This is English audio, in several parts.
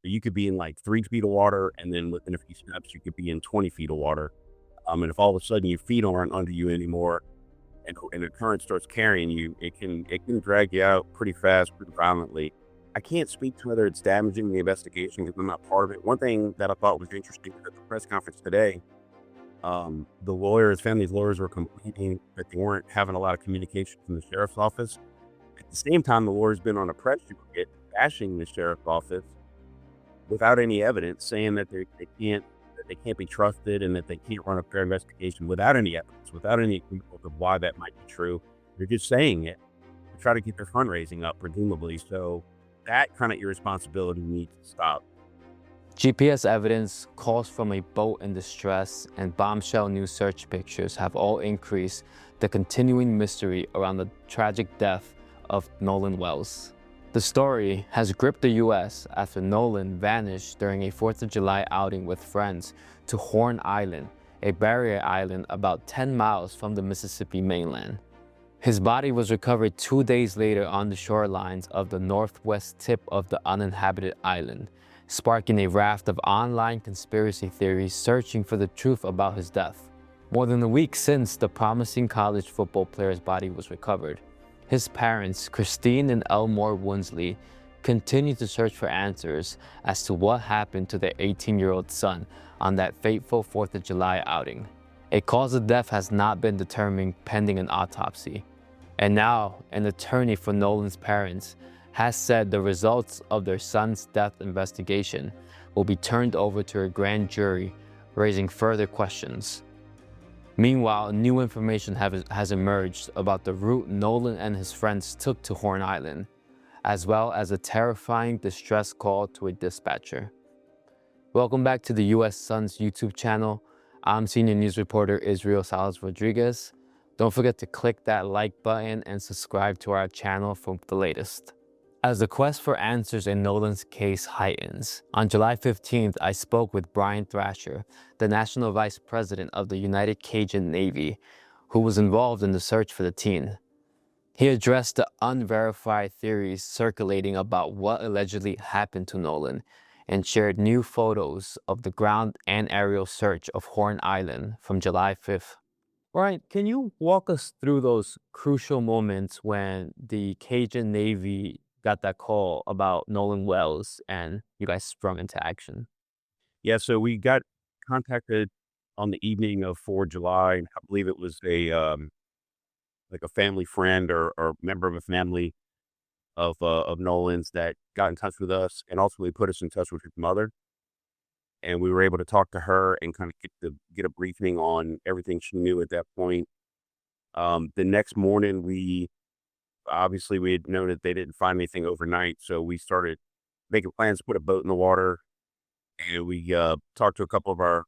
You could be in like 3 feet of water, and then within a few steps, you could be in 20 feet of water. And if all of a sudden your feet aren't under you anymore, and the current starts carrying you, it can drag you out pretty fast, pretty violently. I can't speak to whether it's damaging the investigation because I'm not part of it. One thing that I thought was interesting at the press conference today, the lawyers, family's lawyers were complaining that they weren't having a lot of communication from the sheriff's office. At the same time, the lawyer's been on a press junket bashing the sheriff's office without any evidence, saying that they can't be trusted and that they can't run a fair investigation without any evidence, without any examples of why that might be true. They're just saying it to try to get their fundraising up, presumably. So that kind of irresponsibility needs to stop. GPS evidence, calls from a boat in distress, and bombshell news search pictures have all increased the continuing mystery around the tragic death of Nolan Wells. The story has gripped the US after Nolan vanished during a 4th of July outing with friends to Horn Island, a barrier island about 10 miles from the Mississippi mainland. His body was recovered 2 days later on the shorelines of the northwest tip of the uninhabited island, sparking a raft of online conspiracy theories searching for the truth about his death. More than a week since the promising college football player's body was recovered, his parents, Christine and Elmore Woonsley, continue to search for answers as to what happened to their 18-year-old son on that fateful 4th of July outing. A cause of death has not been determined pending an autopsy. And now, an attorney for Nolan's parents has said the results of their son's death investigation will be turned over to a grand jury, raising further questions. Meanwhile, new information has emerged about the route Nolan and his friends took to Horn Island, as well as a terrifying distress call to a dispatcher. Welcome back to the US Sun's YouTube channel. I'm senior news reporter Israel Salas Rodriguez. Don't forget to click that like button and subscribe to our channel for the latest. As the quest for answers in Nolan's case heightens, on July 15th, I spoke with Brian Thrasher, the National Vice President of the United Cajun Navy, who was involved in the search for the teen. He addressed the unverified theories circulating about what allegedly happened to Nolan and shared new photos of the ground and aerial search of Horn Island from July 5th. Brian, can you walk us through those crucial moments when the Cajun Navy got that call about Nolan Wells and you guys sprung into action? Yeah, so we got contacted on the evening of 4 July. I believe it was like a family friend or member of a family of Nolan's that got in touch with us and ultimately put us in touch with his mother. And we were able to talk to her and kind of get a briefing on everything she knew at that point. The next morning, we had known that they didn't find anything overnight, so we started making plans to put a boat in the water, and we talked to a couple of our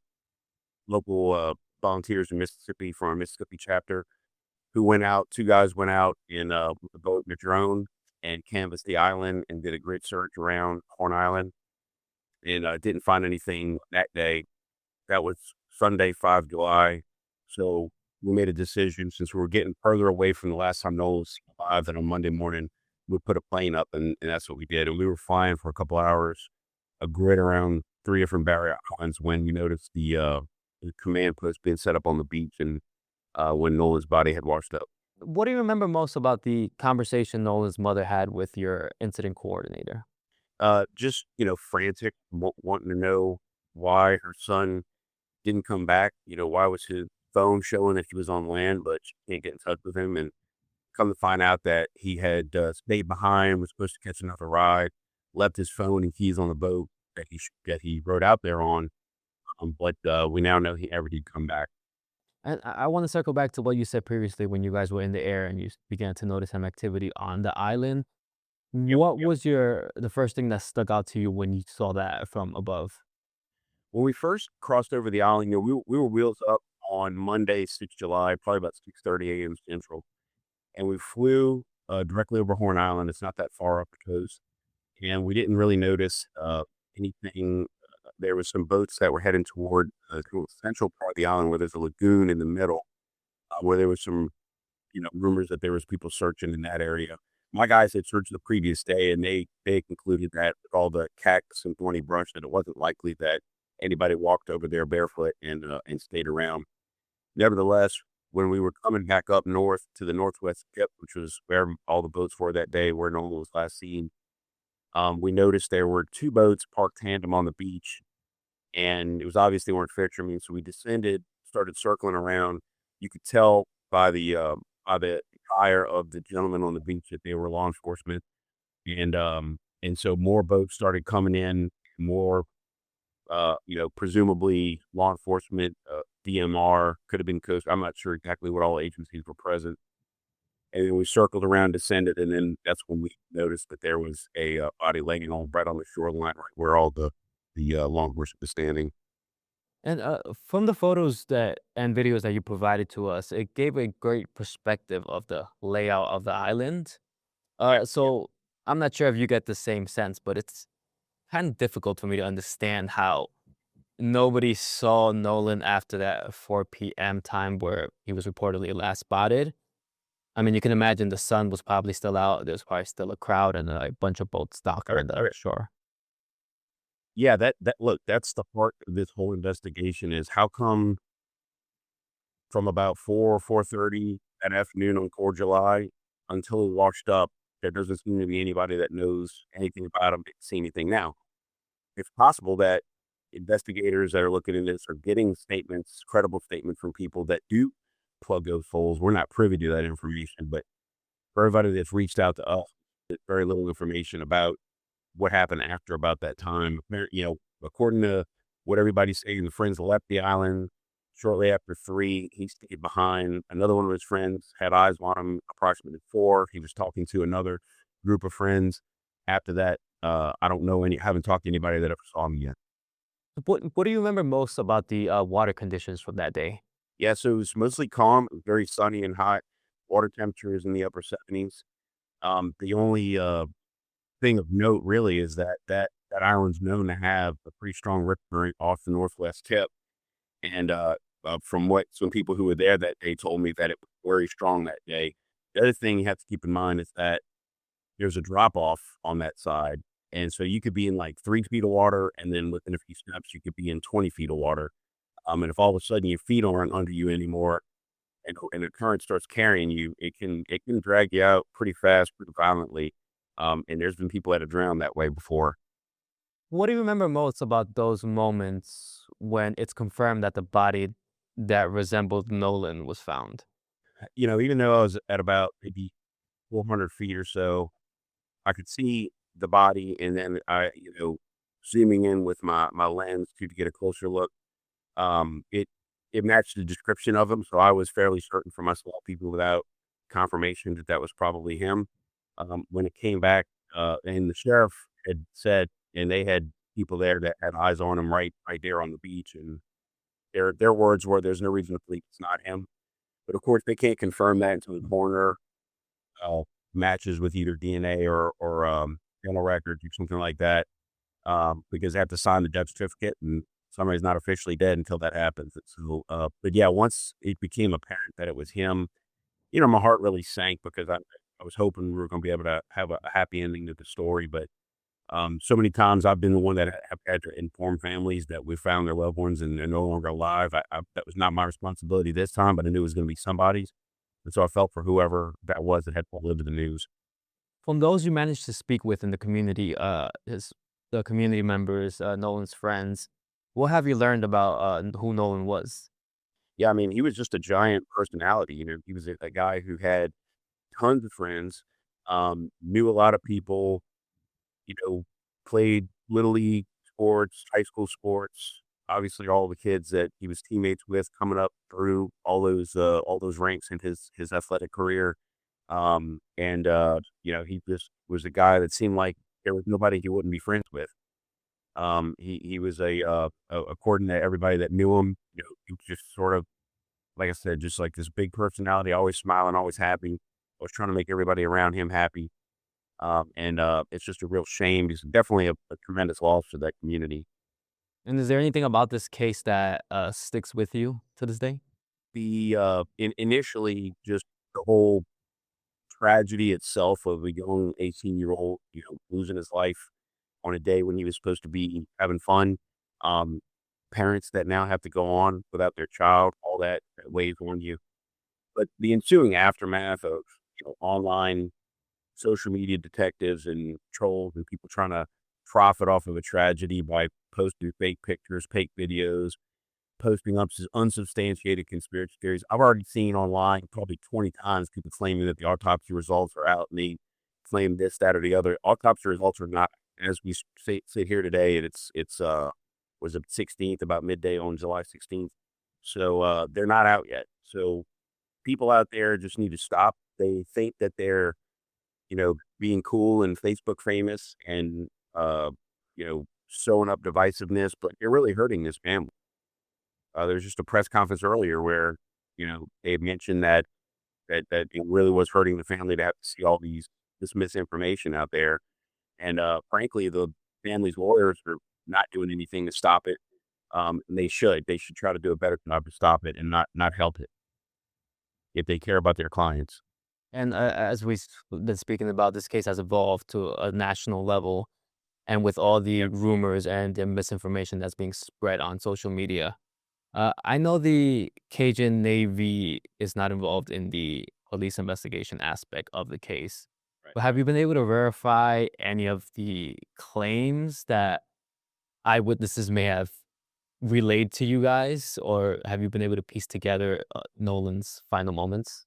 local volunteers in Mississippi from our Mississippi chapter who went out. Two guys went out in with a boat and a drone and canvassed the island and did a grid search around Horn Island, and didn't find anything that day. That was Sunday, 5 July. So we made a decision since we were getting further away from the last time Nolan was alive that on Monday morning we put a plane up and that's what we did. And we were flying for a couple hours, a grid around 3 different barrier islands when we noticed the command post being set up on the beach and when Nolan's body had washed up. What do you remember most about the conversation Nolan's mother had with your incident coordinator? Just, frantic, wanting to know why her son didn't come back. Why was his phone showing that he was on land, but she can't get in touch with him? And come to find out that he had stayed behind, was supposed to catch another ride, left his phone and keys on the boat that he rode out there on. But we now know he never did come back. And I want to circle back to what you said previously when you guys were in the air and you began to notice some activity on the island. Yep, What yep. was the first thing that stuck out to you when you saw that from above? When we first crossed over the island, we were wheels up on Monday, 6 July, probably about 6:30 a.m. Central, and we flew directly over Horn Island. It's not that far up the coast, and we didn't really notice anything. There was some boats that were heading toward the central part of the island where there's a lagoon in the middle, where there was some, rumors that there was people searching in that area. my guys had searched the previous day, and they concluded that with all the cactus and thorny brush, that it wasn't likely that anybody walked over there barefoot and stayed around. Nevertheless, when we were coming back up north to the northwest tip, which was where all the boats were that day, where Nolan was last seen, we noticed there were 2 boats parked tandem on the beach, and it was obvious they weren't fishermen, so we descended, started circling around. You could tell by the attire of the gentlemen on the beach that they were law enforcement, and so more boats started coming in, more, presumably law enforcement, DMR, could have been Coast. I'm not sure exactly what all agencies were present. And then we circled around, descended, and then that's when we noticed that there was a body laying on right on the shoreline, right where all the law enforcement was standing. And from the photos that and videos that you provided to us, it gave a great perspective of the layout of the island. Yeah, yeah. So I'm not sure if you get the same sense, but it's kind of difficult for me to understand how nobody saw Nolan after that 4 p.m. time where he was reportedly last spotted. I mean, you can imagine the sun was probably still out. There's probably still a crowd and a bunch of boats docked Okay, on the okay. shore. Yeah, that look, that's the part of this whole investigation is how come from about 4:30 that afternoon on 4 July until it washed up, there doesn't seem to be anybody that knows anything about him, see anything now. It's possible that investigators that are looking into this are getting statements, credible statements from people that do plug those holes. We're not privy to that information, but for everybody that's reached out to us, there's very little information about what happened after about that time. According to what everybody's saying, the friends left the island shortly after 3. He stayed behind. Another one of his friends had eyes on him approximately 4. He was talking to another group of friends. After that, I don't know haven't talked to anybody that ever saw him yet. What do you remember most about the water conditions from that day? Yeah, so it was mostly calm, very sunny and hot. Water temperatures in the upper 70s. The only thing of note really is that island's known to have a pretty strong rip current off the northwest tip, and from what some people who were there that day told me that it was very strong that day. The other thing you have to keep in mind is that there's a drop off on that side, and so you could be in like 3 feet of water, and then within a few steps you could be in 20 feet of water. And if all of a sudden your feet aren't under you anymore, and the current starts carrying you, it can drag you out pretty fast, pretty violently. And there's been people that have drowned that way before. What do you remember most about those moments when it's confirmed that the body that resembled Nolan was found? Even though I was at about maybe 400 feet or so, I could see the body, and then zooming in with my lens to get a closer look. It matched the description of him, so I was fairly certain for myself, even without confirmation, that that was probably him. When it came back, and the sheriff had said, and they had people there that had eyes on him right there on the beach, and their words were, "There's no reason to believe it's not him." But of course, they can't confirm that until the coroner uh, matches with either DNA or dental records or something like that, because they have to sign the death certificate, and somebody's not officially dead until that happens. So, but yeah, once it became apparent that it was him, my heart really sank because I was hoping we were going to be able to have a happy ending to the story. But so many times I've been the one that have had to inform families that we found their loved ones and they're no longer alive. That was not my responsibility this time, but I knew it was going to be somebody's. And so I felt for whoever that was that had to live to the news. From those you managed to speak with in the community, the community members, Nolan's friends, what have you learned about who Nolan was? Yeah, I mean, he was just a giant personality. He was a guy who had tons of friends, knew a lot of people, you know, played little league sports, high school sports. Obviously, all the kids that he was teammates with coming up through all those ranks in his athletic career. He just was a guy that seemed like there was nobody he wouldn't be friends with. He was according to everybody that knew him, he was just sort of, like I said, just like this big personality, always smiling, always happy, always trying to make everybody around him happy. It's just a real shame. He's definitely a tremendous loss to that community. And is there anything about this case that sticks with you to this day? Initially, just the whole tragedy itself of a young 18-year-old, losing his life on a day when he was supposed to be having fun. Um, Parents that now have to go on without their child, all that weighs on you. But the ensuing aftermath of, online social media detectives and trolls and people trying to profit off of a tragedy by posting fake pictures, fake videos, posting unsubstantiated conspiracy theories. I've already seen online probably 20 times people claiming that the autopsy results are out and they claim this, that, or the other. Autopsy results are not, as we sit here today, and it's was it 16th, about midday on July 16th. So they're not out yet. So people out there just need to stop. They think that they're, being cool and Facebook famous and, sewing up divisiveness, but they're really hurting this family. There's just a press conference earlier where, they mentioned that it really was hurting the family to have to see all this misinformation out there. And frankly, the family's lawyers are not doing anything to stop it. And they should. They should try to do a better job to stop it and not help it if they care about their clients. And as we've been speaking about, this case has evolved to a national level, and with all the Yep. rumors and the misinformation that's being spread on social media. I know the Cajun Navy is not involved in the police investigation aspect of the case, Right. but have you been able to verify any of the claims that eyewitnesses may have relayed to you guys, or have you been able to piece together Nolan's final moments?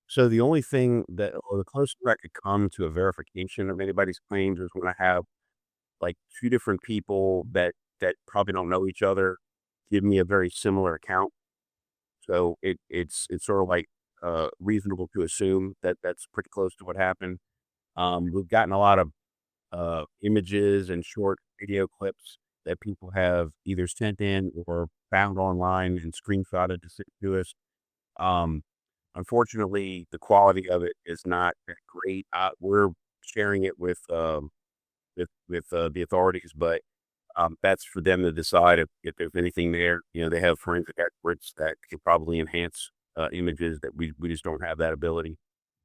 So the only thing that, or the closest I could come to a verification of anybody's claims is when I have like two different people that probably don't know each other give me a very similar account. So it's sort of like reasonable to assume that that's pretty close to what happened. We've gotten a lot of images and short video clips that people have either sent in or found online and screenshotted to send to us. Um, Unfortunately, the quality of it is not that great. We're sharing it with the authorities, but that's for them to decide if there's anything there. They have forensic experts that can probably enhance images that we just don't have that ability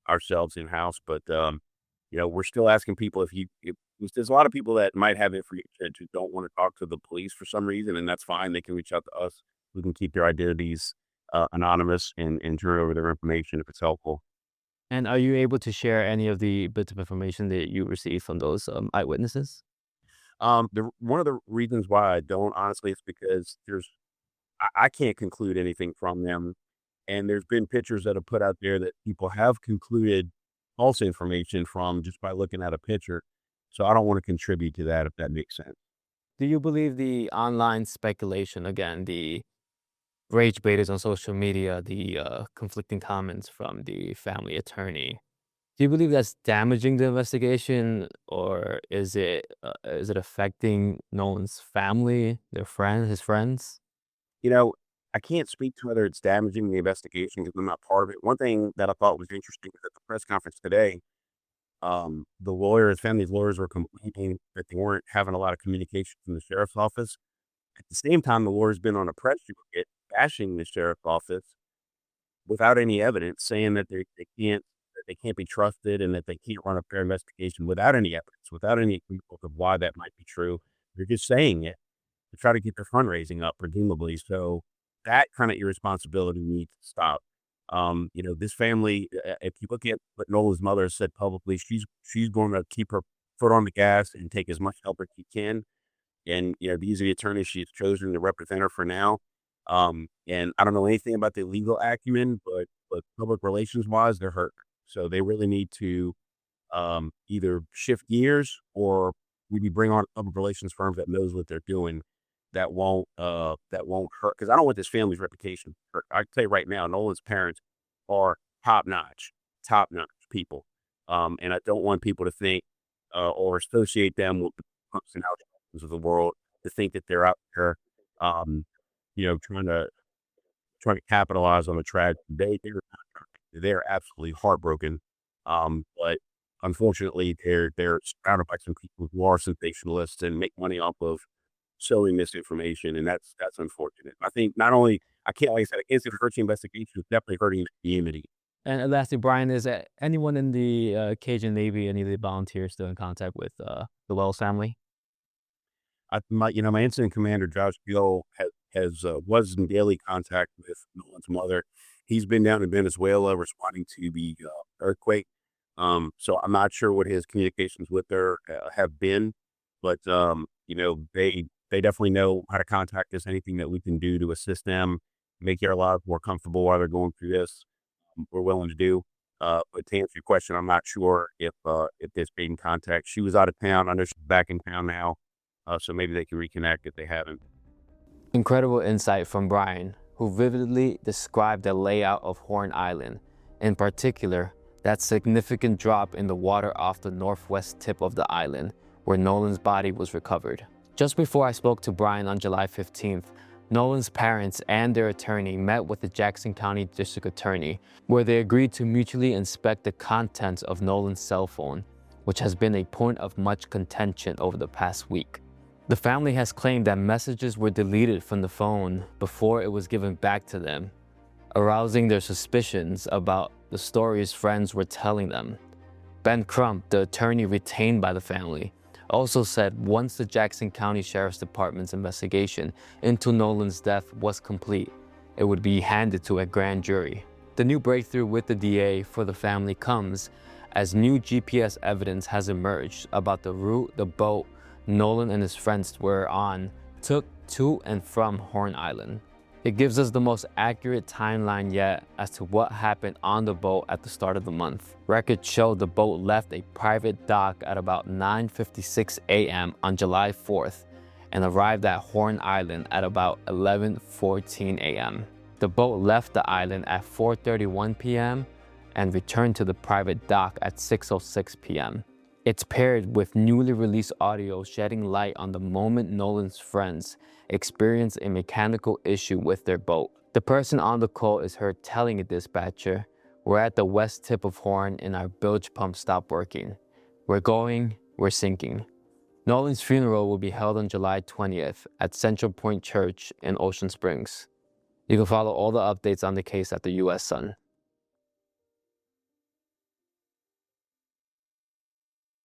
ourselves in house. But we're still asking people if there's a lot of people that might have information that just don't want to talk to the police for some reason, and that's fine. They can reach out to us. We can keep their identities anonymous and turn over their information if it's helpful. And are you able to share any of the bits of information that you received from those eyewitnesses? One of the reasons why I don't honestly is because I can't conclude anything from them, and there's been pictures that have put out there that people have concluded false information from just by looking at a picture. So I don't want to contribute to that if that makes sense. Do you believe the online speculation, again, the rage baiters on social media, the conflicting comments from the family attorney? Do you believe that's damaging the investigation, or is it affecting Nolan's family, their friends, his friends? You know, I can't speak to whether it's damaging the investigation because I'm not part of it. One thing that I thought was interesting was at the press conference today, family's lawyers were complaining that they weren't having a lot of communication from the sheriff's office. At the same time, the lawyer's been on a press junket bashing the sheriff's office without any evidence, saying that they can't be trusted and that they can't run a fair investigation without any evidence, without any examples of why that might be true. They're just saying it to try to get their fundraising up, presumably. So that kind of irresponsibility needs to stop. This family, if you look at what Nola's mother said publicly, she's going to keep her foot on the gas and take as much help as she can. And these are the attorneys she's chosen to represent her for now. And I don't know anything about the legal acumen, but public relations wise, they're hurt. So they really need to either shift gears or maybe bring on public relations firms that knows what they're doing that won't hurt because I don't want this family's reputation hurt. I can tell you right now, Nolan's parents are top notch people, and I don't want people to think or associate them with the punks and outcasts of the world to think that they're out there, um, trying to capitalize on the tragedy. They're absolutely heartbroken, but unfortunately, they're surrounded by some people who are sensationalists and make money off of sowing misinformation, and that's unfortunate. I think not only I can't like I said, I can't say it hurts the investigation, it's definitely hurting the community. And lastly, Brian, is anyone in the Cajun Navy, any of the volunteers, still in contact with the Wells family? My incident commander, Josh Gill, was in daily contact with Nolan's mother. He's been down in Venezuela responding to the earthquake. So I'm not sure what his communications with her have been, but they definitely know how to contact us. Anything that we can do to assist them, make their lives more comfortable while they're going through this, we're willing to do. But to answer your question, I'm not sure if there's been contact. She was out of town. I know she's back in town now, so maybe they can reconnect if they haven't. Incredible insight from Brian, who vividly described the layout of Horn Island, in particular, that significant drop in the water off the northwest tip of the island, where Nolan's body was recovered. Just before I spoke to Brian on July 15th, Nolan's parents and their attorney met with the Jackson County District Attorney, where they agreed to mutually inspect the contents of Nolan's cell phone, which has been a point of much contention over the past week. The family has claimed that messages were deleted from the phone before it was given back to them, arousing their suspicions about the stories friends were telling them. Ben Crump, the attorney retained by the family, also said once the Jackson County Sheriff's Department's investigation into Nolan's death was complete, it would be handed to a grand jury. The new breakthrough with the DA for the family comes as new GPS evidence has emerged about the route the boat Nolan and his friends were on took to and from Horn Island. It gives us the most accurate timeline yet as to what happened on the boat at the start of the month. Records show the boat left a private dock at about 9:56 a.m. on July 4th and arrived at Horn Island at about 11:14 a.m. The boat left the island at 4:31 p.m. and returned to the private dock at 6:06 p.m. It's paired with newly released audio shedding light on the moment Nolan's friends experienced a mechanical issue with their boat. The person on the call is heard telling a dispatcher, "We're at the west tip of Horn and our bilge pump stopped working. We're sinking." Nolan's funeral will be held on July 20th at Central Point Church in Ocean Springs. You can follow all the updates on the case at the US Sun.